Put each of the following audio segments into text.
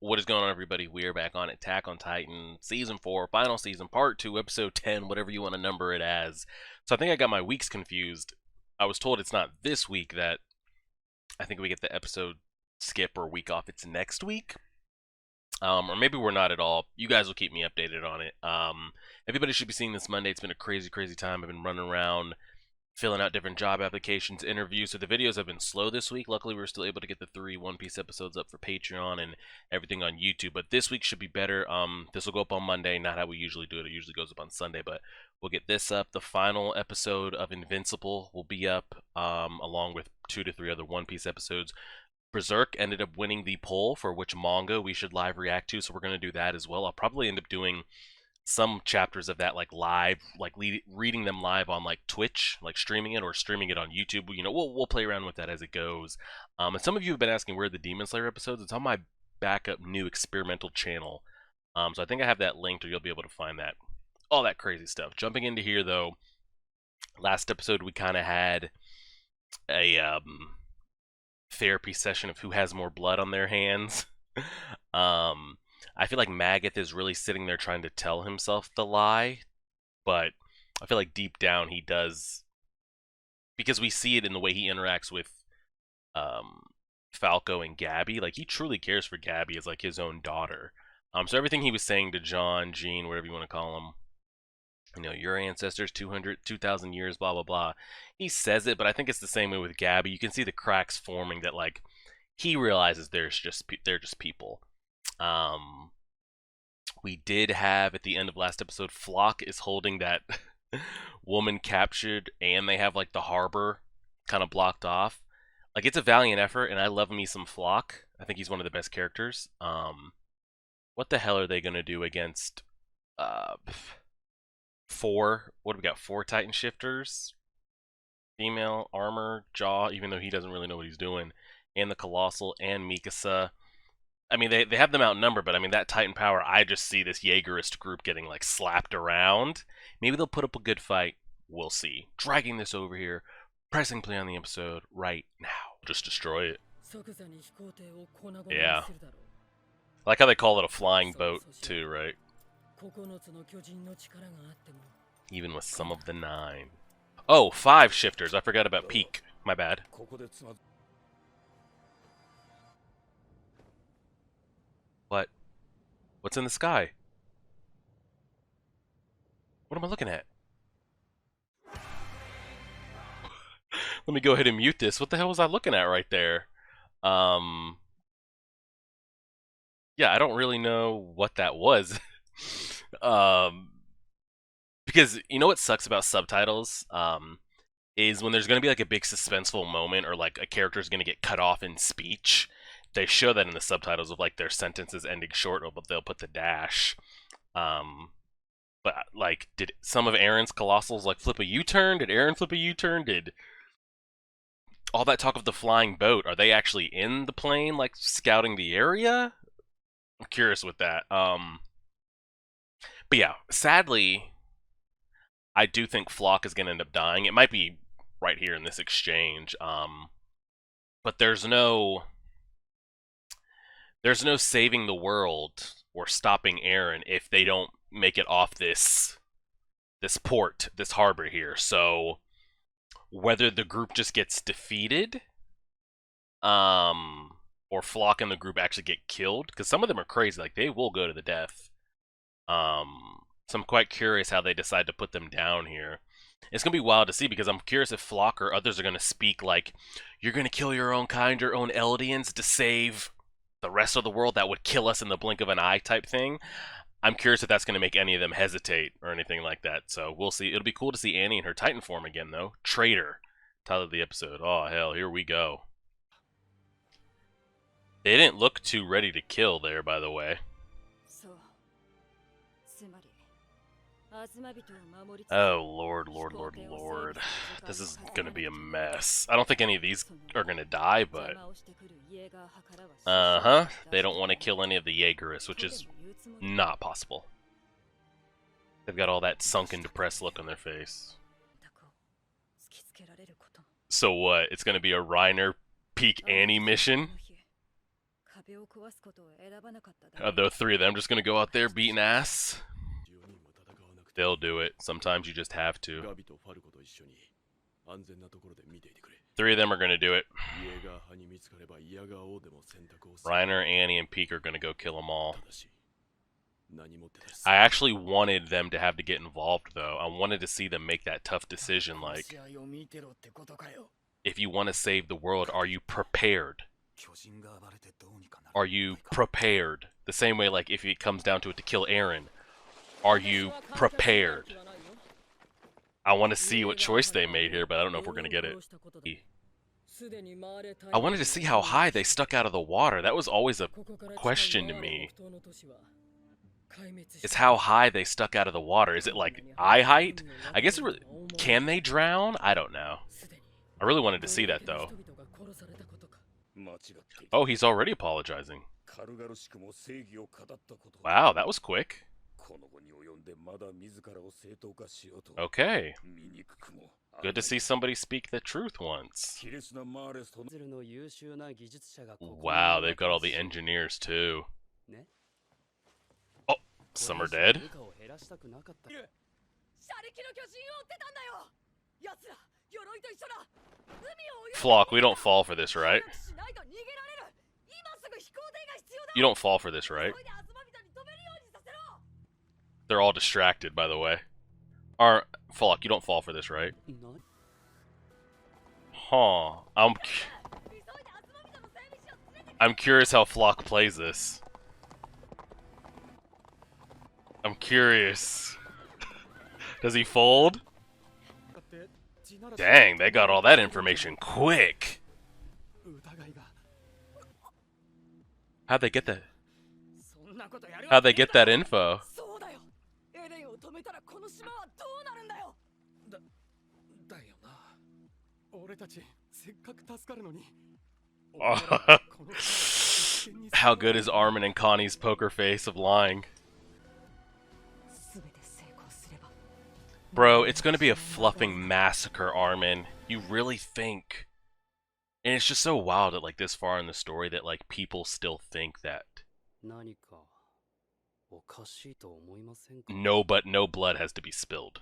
What is going on, everybody? We are back on Attack on Titan, Season 4, Final Season, Part 2, Episode 10, whatever you want to number it as. So I think I got my weeks confused. I was told it's not this week that I think we get the episode skip or week off. It's next week. Or maybe we're not at all. You guys will keep me updated on it. Everybody should be seeing this Monday. It's been a crazy, crazy time. I've been running around filling out different job applications, interviews. So the videos have been slow this week. Luckily, we were still able to get the 3 One Piece episodes up for Patreon and everything on YouTube. But this week should be better. This will go up on Monday, not how we usually do it. It usually goes up on Sunday, but we'll get this up. The final episode of Invincible will be up, along with 2 to 3 other One Piece episodes. Berserk ended up winning the poll for which manga we should live react to, so we're going to do that as well. I'll probably end up doing some chapters of that like live, like reading them live on like Twitch, like streaming it or streaming it on YouTube. You know, we'll play around with that as it goes. And some of you have been asking where are the Demon Slayer episodes. It's on my backup new experimental channel. So I think I have that linked, or you'll be able to find that. All that crazy stuff. Jumping into here though, last episode we kind of had a therapy session of who has more blood on their hands. I feel like Magath is really sitting there trying to tell himself the lie, but I feel like deep down he does, because we see it in the way he interacts with Falco and Gabby. Like, he truly cares for Gabby as like his own daughter. So everything he was saying to John, Jean, whatever you want to call him, you know, your ancestors 2,000 years, blah blah blah. He says it, but I think it's the same way with Gabby. You can see the cracks forming that like he realizes they're just people. We did have at the end of last episode, Floch is holding that woman captured, and they have like the harbor kind of blocked off. Like, it's a valiant effort, and I love me some Floch. I think he's one of the best characters. What the hell are they gonna do against four? What do we got? 4 Titan shifters, female armor, Jaw, even though he doesn't really know what he's doing, and the Colossal and Mikasa. I mean, they have them outnumbered, but I mean, that Titan power, I just see this Jaegerist group getting, like, slapped around. Maybe they'll put up a good fight. We'll see. Dragging this over here. Pressing play on the episode right now. Just destroy it. Yeah. I like how they call it a flying boat, too, right? Even with some of the 9. Oh, 5 shifters. I forgot about Peak. My bad. What? What's in the sky? What am I looking at? Let me go ahead and mute this. What the hell was I looking at right there? Yeah, I don't really know what that was. Because you know what sucks about subtitles? Is when there's going to be like a big suspenseful moment, or like a character's going to get cut off in speech. They show that in the subtitles of like their sentences ending short, but they'll put the dash. But like, did some of Eren's Colossals like flip a U-turn? Did Eren flip a U-turn? Did all that talk of the flying boat, are they actually in the plane, like scouting the area? I'm curious with that. But yeah, sadly, I do think Floch is gonna end up dying. It might be right here in this exchange. But there's no saving the world or stopping Eren if they don't make it off this port, this harbor here. So whether the group just gets defeated, or Floch and the group actually get killed, because some of them are crazy, like they will go to the death. So I'm quite curious how they decide to put them down here. It's gonna be wild to see, because I'm curious if Floch or others are gonna speak like, "You're gonna kill your own kind, your own Eldians, to save the rest of the world that would kill us in the blink of an eye," type thing. I'm curious if that's gonna make any of them hesitate or anything like that. So we'll see. It'll be cool to see Annie in her Titan form again, though. Traitor, title of the episode. Oh hell, here we go. They didn't look too ready to kill there, by the way. Oh, Lord, Lord, Lord, Lord. This is gonna be a mess. I don't think any of these are gonna die, but... They don't want to kill any of the Jaegerists, which is not possible. They've got all that sunken, depressed look on their face. So what? It's gonna be a Reiner Peak Annie mission? Are the three of them just gonna go out there beating ass? They'll do it. Sometimes you just have to. Three of them are gonna do it. Reiner, Annie, and Peek are gonna go kill them all. I actually wanted them to have to get involved, though. I wanted to see them make that tough decision, like, if you want to save the world, are you prepared? Are you prepared? The same way, like, if it comes down to it to kill Eren, are you prepared? I want to see what choice they made here, but I don't know if we're going to get it. I wanted to see how high they stuck out of the water. That was always a question to me. It's how high they stuck out of the water. Is it like eye height? I guess it really... Can they drown? I don't know. I really wanted to see that, though. Oh, he's already apologizing. Wow, that was quick. Okay. Good to see somebody speak the truth once. Wow, they've got all the engineers, too. Oh, some are dead. Floch, we don't fall for this, right? You don't fall for this, right? They're all distracted, by the way. Floch, you don't fall for this, right? Huh. I'm curious how Floch plays this. I'm curious. Does he fold? Dang, they got all that information quick. How'd they get that? How'd they get that info? How good is Armin and Connie's poker face of lying? Bro, it's gonna be a fluffing massacre, Armin. You really think? And it's just so wild that, like, this far in the story that, like, people still think that. No, but no blood has to be spilled.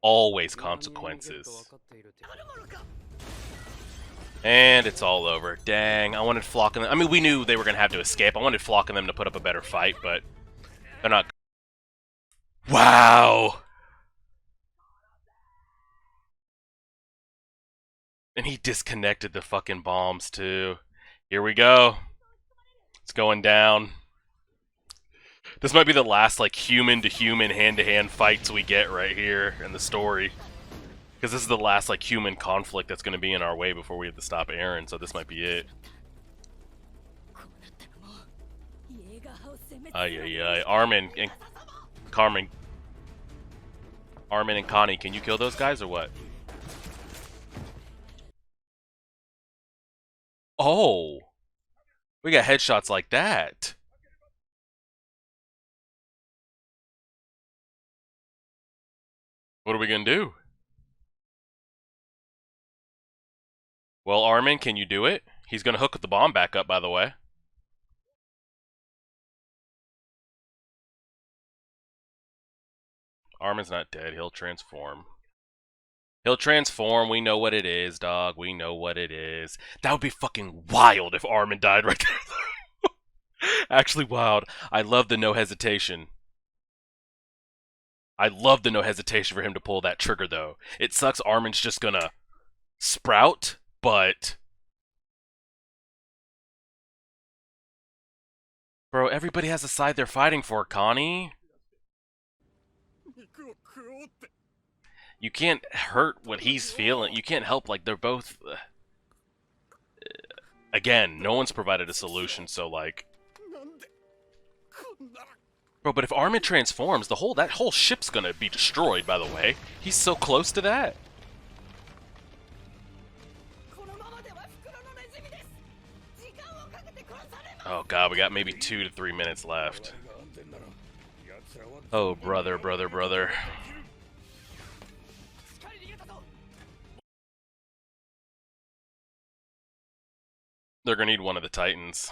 Always consequences. And it's all over. Dang, I wanted Floch and them. I mean, we knew they were gonna have to escape. I wanted Floch and them to put up a better fight, but they're not. Wow! And he disconnected the fucking bombs, too. Here we go. It's going down. This might be the last, like, human-to-human, hand-to-hand fights we get right here in the story. Because this is the last, like, human conflict that's going to be in our way before we have to stop Eren, so this might be it. Ay. Armin and Carmen. Armin and Connie, can you kill those guys or what? Oh! We got headshots like that. What are we gonna do? Well, Armin, can you do it? He's gonna hook the bomb back up, by the way. Armin's not dead. He'll transform. He'll transform. We know what it is, dog. We know what it is. That would be fucking wild if Armin died right there. Actually wild. I love the no hesitation. I love the no hesitation for him to pull that trigger, though. It sucks Armin's just gonna sprout, but... Bro, everybody has a side they're fighting for, Connie. You can't hurt what he's feeling. You can't help, like, they're both... Again, no one's provided a solution, so, like... Bro, but if Armin transforms, that whole ship's gonna be destroyed, by the way. He's so close to that. Oh god, we got maybe 2 to 3 minutes left. Oh, brother. They're gonna need one of the Titans.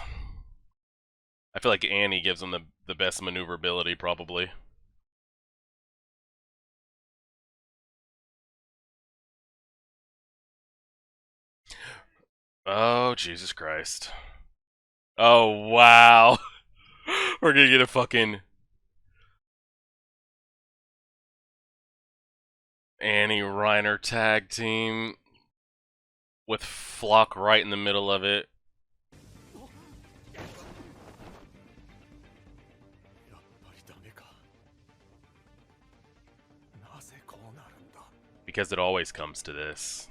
I feel like Annie gives him the best maneuverability, probably. Oh, Jesus Christ. Oh, wow. We're gonna get a fucking Annie Reiner tag team with Floch right in the middle of it. Because it always comes to this.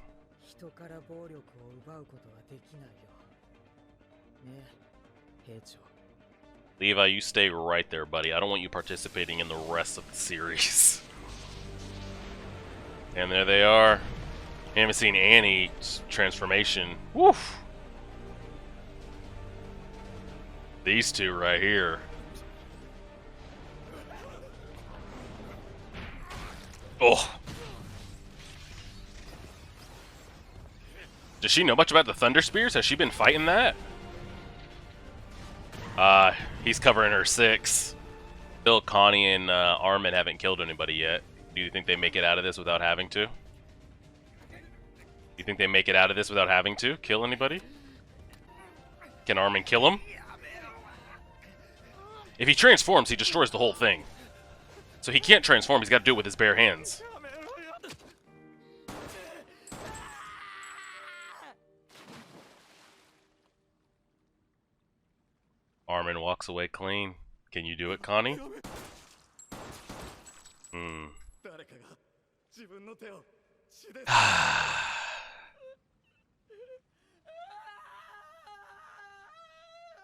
Levi, you stay right there, buddy. I don't want you participating in the rest of the series. And there they are. I haven't seen Annie's transformation. Woof! These two right here. Oh! Does she know much about the Thunder Spears? Has she been fighting that? He's covering her 6. Still, Connie and Armin haven't killed anybody yet. Do you think they make it out of this without having to? You think they make it out of this without having to kill anybody? Can Armin kill him? If he transforms, he destroys the whole thing. So he can't transform, he's got to do it with his bare hands. Armin walks away clean. Can you do it, Connie? You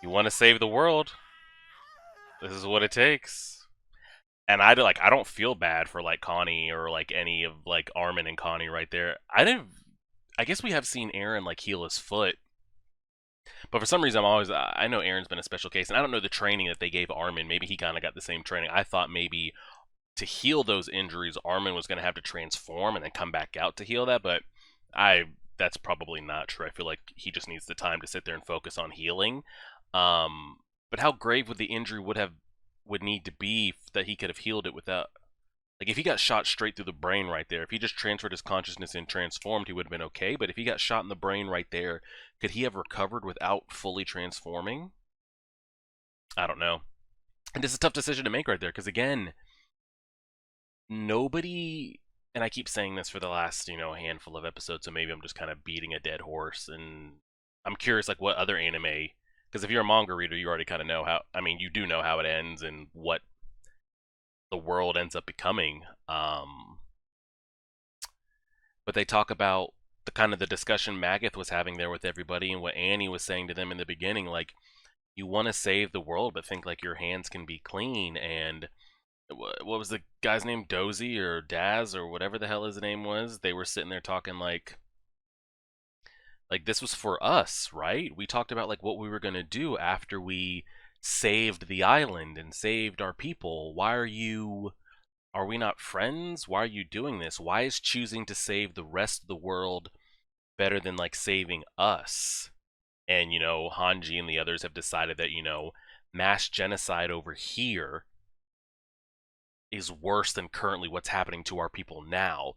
want to save the world? This is what it takes. And I don't feel bad for like Connie or like any of like Armin and Connie right there. I guess we have seen Eren like heal his foot. But for some reason I know Eren's been a special case, and I don't know the training that they gave Armin. Maybe he kind of got the same training. I thought maybe to heal those injuries, Armin was going to have to transform and then come back out to heal that, but that's probably not true. I feel like he just needs the time to sit there and focus on healing. But how grave would the injury would need to be that he could have healed it without? Like, if he got shot straight through the brain right there, if he just transferred his consciousness and transformed, he would have been okay. But if he got shot in the brain right there, could he have recovered without fully transforming? I don't know. And it's a tough decision to make right there, because again, nobody, and I keep saying this for the last, handful of episodes, so maybe I'm just kind of beating a dead horse, and I'm curious, like, what other anime, because if you're a manga reader, you already kind of know how, you do know how it ends and what the world ends up becoming. But they talk about the kind of the discussion Magath was having there with everybody and what Annie was saying to them in the beginning, like, you want to save the world, but think like your hands can be clean. And what was the guy's name? Dozy or Daz or whatever the hell his name was? They were sitting there talking like this was for us, right? We talked about like what we were going to do after we saved the island and saved our people. Are we not friends? Why are you doing this? Why is choosing to save the rest of the world better than like saving us? And Hanji and the others have decided that mass genocide over here is worse than currently what's happening to our people now.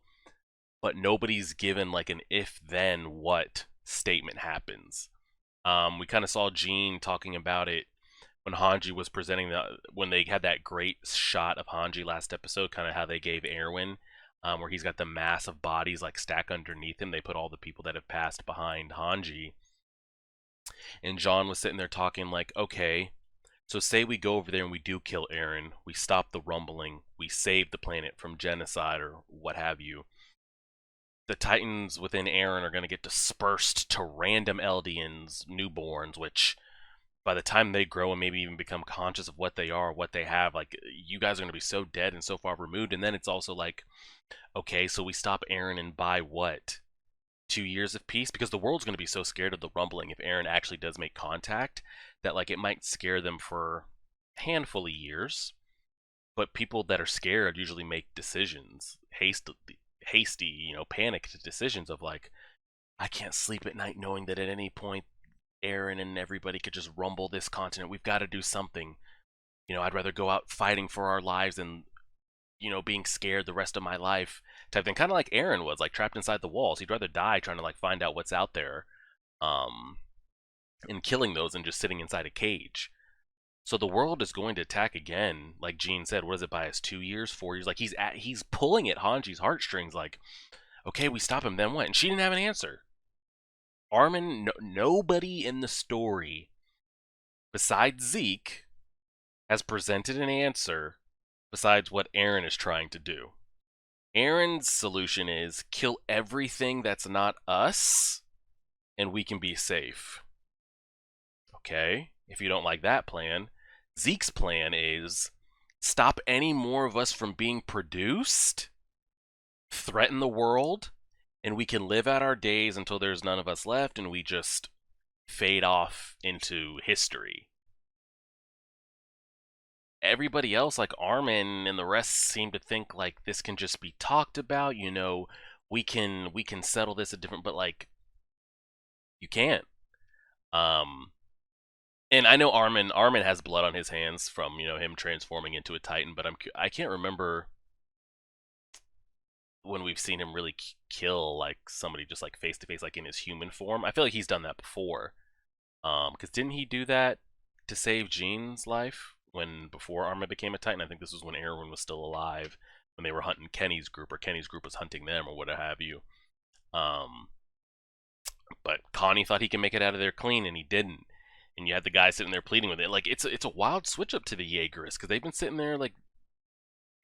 But nobody's given like an if then what statement happens. We kind of saw Jean talking about it when Hanji was presenting when they had that great shot of Hanji last episode, kind of how they gave Erwin, where he's got the mass of bodies like stacked underneath him. They put all the people that have passed behind Hanji. And John was sitting there talking like, okay, so say we go over there and we do kill Eren, we stop the rumbling, we save the planet from genocide or what have you. The Titans within Eren are going to get dispersed to random Eldians, newborns, which by the time they grow and maybe even become conscious of what they are, what they have, like, you guys are going to be so dead and so far removed. And then it's also like, okay, so we stop Eren and buy what? 2 years of peace? Because the world's going to be so scared of the rumbling if Eren actually does make contact that like it might scare them for a handful of years. But people that are scared usually make decisions, hasty, panicked decisions of like, I can't sleep at night knowing that at any point Eren and everybody could just rumble this continent. We've got to do something. I'd rather go out fighting for our lives than, being scared the rest of my life type thing. Kind of like Eren was, like trapped inside the walls. He'd rather die trying to like find out what's out there, um, and killing those than just sitting inside a cage. So the world is going to attack again, like Gene said. What is it, by us 2 years, 4 years? Like he's pulling at Hanji's heartstrings. Like, okay, we stop him, then what? And she didn't have an answer. Armin, nobody in the story besides Zeke has presented an answer besides what Eren is trying to do. Eren's solution is kill everything that's not us, and we can be safe. Okay, if you don't like that plan, Zeke's plan is stop any more of us from being produced, threaten the world, and we can live out our days until there's none of us left and we just fade off into history. Everybody else, like Armin and the rest, seem to think like this can just be talked about. We can settle this a different, but like you can't. And I know Armin has blood on his hands from him transforming into a Titan, but I can't remember when we've seen him really kill like somebody just like face to face, like in his human form. I feel like he's done that before. Because didn't he do that to save Jean's life before Armin became a Titan? I think this was when Erwin was still alive, when they were hunting Kenny's group, or Kenny's group was hunting them, or what have you. But Connie thought he could make it out of there clean, and he didn't. And you had the guy sitting there pleading with it. Like it's a wild switch up to the Jaegerists, because they've been sitting there like,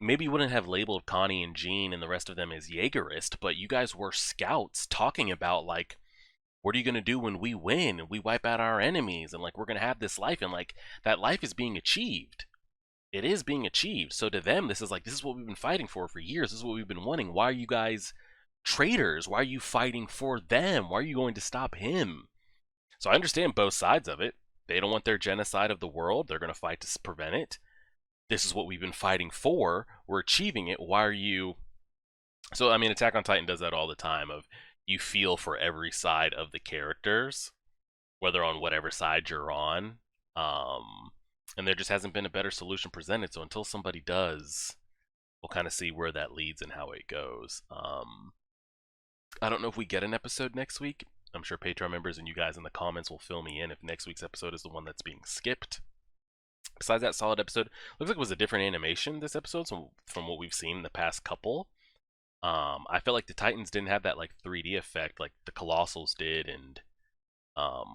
maybe you wouldn't have labeled Connie and Jean and the rest of them as Jaegerist, but you guys were scouts talking about like, what are you going to do when we win and we wipe out our enemies, and like we're going to have this life, and like that life is being achieved. It is being achieved. So to them, this is what we've been fighting for years. This is what we've been wanting. Why are you guys traitors? Why are you fighting for them? Why are you going to stop him? So I understand both sides of it. They don't want their genocide of the world. They're going to fight to prevent it. This is what we've been fighting for. We're achieving it. Why are you... So, I mean, Attack on Titan does that all the time, of you feel for every side of the characters, whether on whatever side you're on. And there just hasn't been a better solution presented. So until somebody does, we'll kind of see where that leads and how it goes. I don't know if we get an episode next week. I'm sure Patreon members and you guys in the comments will fill me in if next week's episode is the one that's being skipped. Besides that solid episode, looks like it was a different animation this episode from what we've seen in the past couple. I felt like the Titans didn't have that like 3D effect like the Colossals did, and a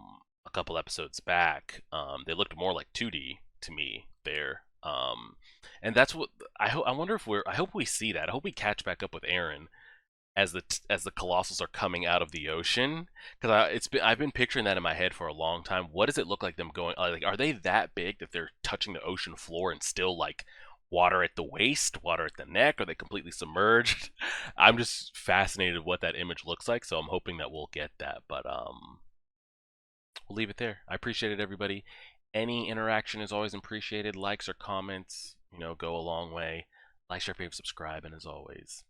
couple episodes back, they looked more like 2D to me there. And that's what I hope. I wonder if I hope we see that. I hope we catch back up with Eren as the Colossals are coming out of the ocean, because I've been picturing that in my head for a long time. What does it look like them going? Like, are they that big that they're touching the ocean floor and still like water at the waist, water at the neck? Are they completely submerged? I'm just fascinated what that image looks like, so I'm hoping that we'll get that. But we'll leave it there. I appreciate it, everybody. Any interaction is always appreciated. Likes or comments, go a long way. Like, share, favorite, subscribe, and as always,